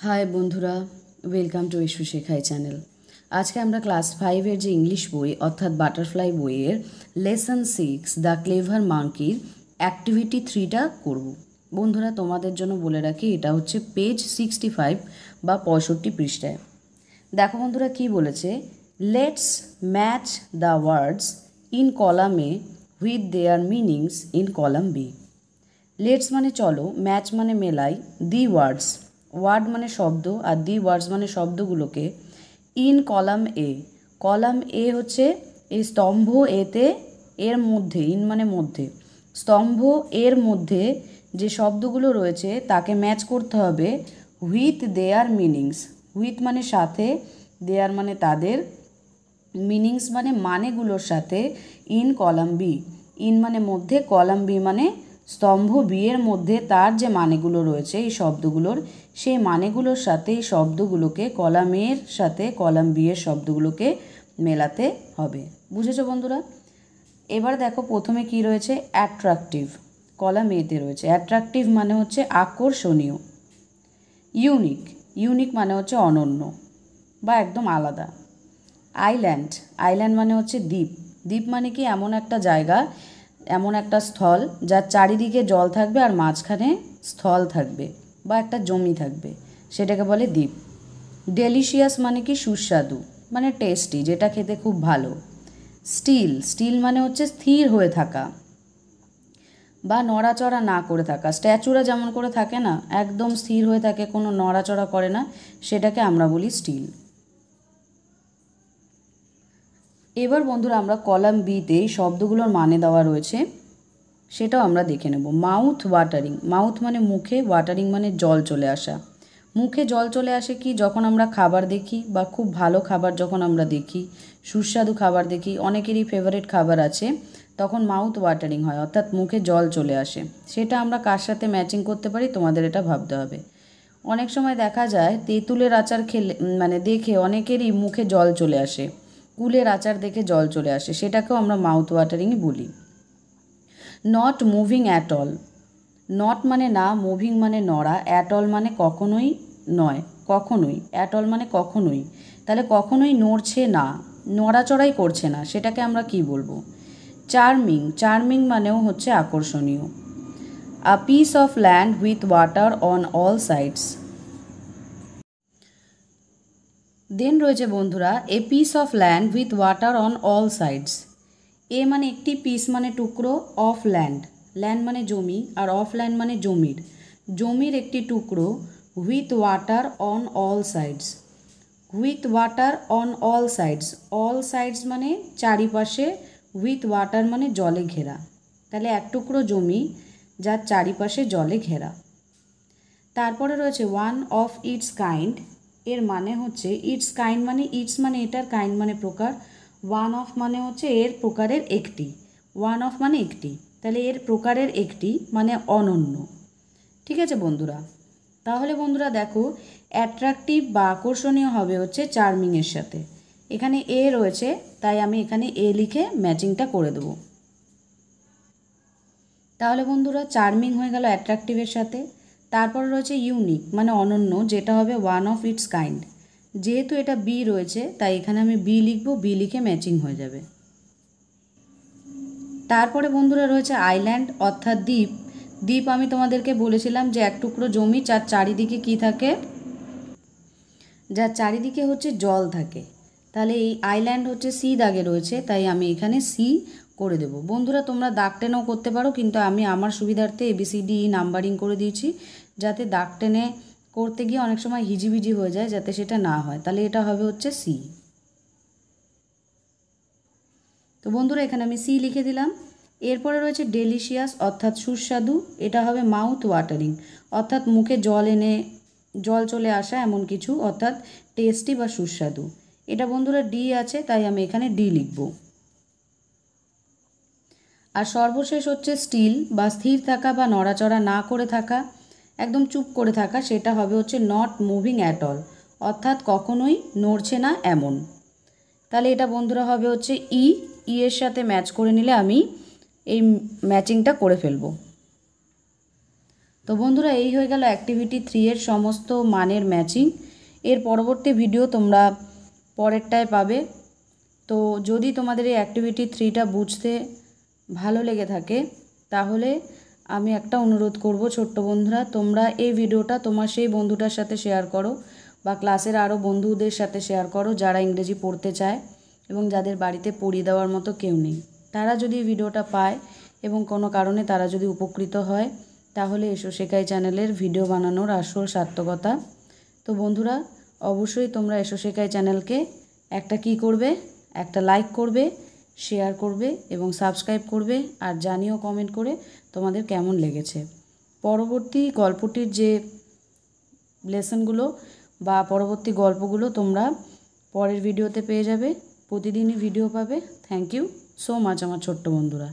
High বন্ধুরা, welcome to issue শেখাই channel. আজকে আমরা ক্লাস 5-এর যে ইংলিশ বই অর্থাৎ বাটারফ্লাই বইয়ের লেসন 6 দ্য ক্লেভার মাঙ্কির অ্যাক্টিভিটি 3টা করব। বন্ধুরা, তোমাদের জন্য বলে রাখি, এটা হচ্ছে পেজ 65 বা 65 পৃষ্ঠায়। দেখো বন্ধুরা কি বলেছে, let's match the words in column A with their meanings in column B. Let's মানে চলো, ম্যাচ মানে মেলাই, দি ওয়ার্ডস ওয়ার্ড মানে শব্দ, আর দি ওয়ার্ডস মানে শব্দগুলোকে in column A. Column A হচ্ছে এই স্তম্ভ এতে, এর মধ্যে, ইন মানে মধ্যে, স্তম্ভ এর মধ্যে যে শব্দগুলো রয়েছে তাকে ম্যাচ করতে হবে হুইথ দেয়ার মিনিংস। হুইথ মানে সাথে, দেয়ার মানে তাদের, মিনিংস মানে মানেগুলোর সাথে, ইন কলাম বি। ইন মানে মধ্যে, কলাম বি মানে স্তম্ভ বি এর মধ্যে তার যে মানেগুলো রয়েছে এই শব্দগুলোর, সেই মানেগুলোর সাথে এই শব্দগুলোকে কলাম এর সাথে কলাম বি এর শব্দগুলোকে মেলাতে হবে। বুঝেছো বন্ধুরা? এবার দেখো প্রথমে কি রয়েছে, অ্যাট্রাকটিভ। কলাম এতে রয়েছে অ্যাট্রাকটিভ মানে হচ্ছে আকর্ষণীয়। ইউনিক, ইউনিক মানে হচ্ছে অনন্য বা একদম আলাদা। আইল্যান্ড, আইল্যান্ড মানে হচ্ছে দ্বীপ। দ্বীপ মানে কি, এমন একটা জায়গা, এমন একটা স্থল যার চারিদিকে জল থাকবে আর মাঝখানে স্থল থাকবে বা একটা জমি থাকবে, সেটাকে বলে দ্বীপ। ডেলিশিয়াস মানে কি, সুস্বাদু মানে টেস্টি, যেটা খেতে খুব ভালো। স্টিল, স্টিল মানে হচ্ছে স্থির হয়ে থাকা বা নড়াচড়া না করে থাকা। স্ট্যাচুরা যেমন করে থাকে না, একদম স্থির হয়ে থাকে, কোনো নড়াচড়া করে না, সেটাকে আমরা বলি স্টিল। এবার বন্ধুরা আমরা কলাম বিতে শব্দগুলোর মানে দেওয়া রয়েছে, সেটাও আমরা দেখে নেব। মাউথ ওয়াটারিং, মাউথ মানে মুখে, ওয়াটারিং মানে জল চলে আসা। মুখে জল চলে আসে কি, যখন আমরা খাবার দেখি বা খুব ভালো খাবার যখন আমরা দেখি, সুস্বাদু খাবার দেখি, অনেকেরই ফেভারিট খাবার আছে, তখন মাউথ ওয়াটারিং হয়, অর্থাৎ মুখে জল চলে আসে। সেটা আমরা কার সাথে ম্যাচিং করতে পারি তোমাদের এটা ভাবতে হবে। অনেক সময় দেখা যায় তেঁতুলের আচার খেলে মানে দেখে অনেকেরই মুখে জল চলে আসে, কুলের আচার দেখে জল চলে আসে, সেটাকেও আমরা মাউথ ওয়াটারিংই বলি। Not moving at all, not মানে না, মুভিং মানে নড়া, অ্যাট অল মানে কখনোই নয়, কখনোই, অ্যাট অল মানে কখনোই, তাহলে কখনোই নড়ছে না, নড়াচড়াই করছে না, সেটাকে আমরা কি বলবো? চার্মিং, চার্মিং মানেও হচ্ছে আকর্ষণীয়। A piece of land with water on all sides. Then রয়েছে বন্ধুরা a piece of land with water on all sides. A মানে একটি, পিস মানে টুকরো, অফ ল্যান্ড, ল্যান্ড মানে জমি, আর অফ ল্যান্ড মানে জমির, জমির একটি টুকরো, with water on all sides. With water on all sides, all sides মানে চারিপাশে, উইথ ওয়াটার মানে জলে ঘেরা, তাহলে এক টুকরো জমি যার চারিপাশে জলে ঘেরা। তারপরে রয়েছে ওয়ান অফ ইটস কাইন্ড, এর মানে হচ্ছে ইটস কাইন্ড মানে, ইটস মানে এটার, কাইন্ড মানে প্রকার, ওয়ান অফ মানে হচ্ছে এর প্রকারের একটি, ওয়ান অফ মানে একটি, তাহলে এর প্রকারের একটি মানে অনন্য। ঠিক আছে বন্ধুরা? তাহলে বন্ধুরা দেখো, অ্যাট্রাকটিভ বা আকর্ষণীয় হবে হচ্ছে চার্মিংয়ের সাথে, এখানে এ রয়েছে তাই আমি এখানে এ লিখে ম্যাচিংটা করে দেবো। তাহলে বন্ধুরা চার্মিং হয়ে গেল অ্যাট্রাকটিভের সাথে। তারপর রয়েছে ইউনিক মানে অনন্য, যেটা হবে ওয়ান অফ ইটস কাইন্ড। যেহেতু এটা বি রয়েছে তাই এখানে আমি বি লিখব, বি লিখে ম্যাচিং হয়ে যাবে। তারপরে বন্ধুরা রয়েছে আইল্যান্ড অর্থাৎ দ্বীপ। দ্বীপ আমি তোমাদেরকে বলেছিলাম যে এক টুকরো জমি যার চারিদিকে কি থাকে, যার চারিদিকে হচ্ছে জল থাকে, তাহলে এই আইল্যান্ড হচ্ছে সি দাগে রয়েছে, তাই আমি এখানে সি করে দেব। বন্ধুরা তোমরা দাগ টেনেও করতে পারো, কিন্তু আমি আমার সুবিধার্থে ABCD নাম্বারিং করে দিয়েছি, যাতে দাগ টেনে করতে গিয়ে অনেক সময় হিজিবিজি হয়ে যায়, যাতে সেটা না হয়, তাহলে এটা হবে হচ্ছে সি। তো বন্ধুরা এখানে আমি সি লিখে দিলাম। এরপরে রয়েছে ডেলিশিয়াস অর্থাৎ সুস্বাদু, এটা হবে মাউথ ওয়াটারিং অর্থাৎ মুখে জল এনে জল চলে আসা এমন কিছু, অর্থাৎ টেস্টি বা সুস্বাদু। এটা বন্ধুরা ডি আছে তাই আমি এখানে ডি লিখব। আর সর্বশেষ হচ্ছে স্টিল বা স্থির থাকা বা নড়াচড়া না করে থাকা, একদম চুপ করে থাকা, সেটা হবে হচ্ছে নট মুভিং অ্যাট অল অর্থাৎ কখনোই নড়ছে না এমন। তাহলে এটা বন্ধুরা হবে হচ্ছে ই, ই এর সাথে ম্যাচ করে নিলে আমি এই ম্যাচিংটা করে ফেলবো। তো তো বন্ধুরা, এই হয়ে গেল অ্যাক্টিভিটি 3 এর সমস্ত মানের ম্যাচিং। এর পরবর্তী ভিডিও তোমরা পরেরটায় পাবে। তো যদি তোমাদের এই অ্যাক্টিভিটি 3টা বুঝতে ভালো লেগে থাকে তাহলে আমি একটা অনুরোধ করব, ছোট্ট বন্ধুরা, তোমরা এই ভিডিওটা তোমার সেই বন্ধুটার সাথে শেয়ার করো বা ক্লাসের আরও বন্ধুদের সাথে শেয়ার করো যারা ইংরেজি পড়তে চায় এবং যাদের বাড়িতে পড়িয়ে দেওয়ার মতো কেউ নেই। তারা যদি এই ভিডিওটা পায় এবং কোনো কারণে তারা যদি উপকৃত হয় তাহলে এসো শেখাই চ্যানেলের ভিডিও বানানোর আসল সার্থকতা। তো বন্ধুরা, অবশ্যই তোমরা এসো শেখাই চ্যানেলকে একটা কী করবে, একটা লাইক করবে, শেয়ার করবে এবং সাবস্ক্রাইব করবে, আর জানিও কমেন্ট করে তোমাদের কেমন লেগেছে। পরবর্তী গল্পটির যে লেসনগুলো বা পরবর্তী গল্পগুলো তোমরা পরের ভিডিওতে পেয়ে যাবে। প্রতিদিনই ভিডিও পাবে। থ্যাংক ইউ সো মাচ আমার ছোট্ট বন্ধুরা।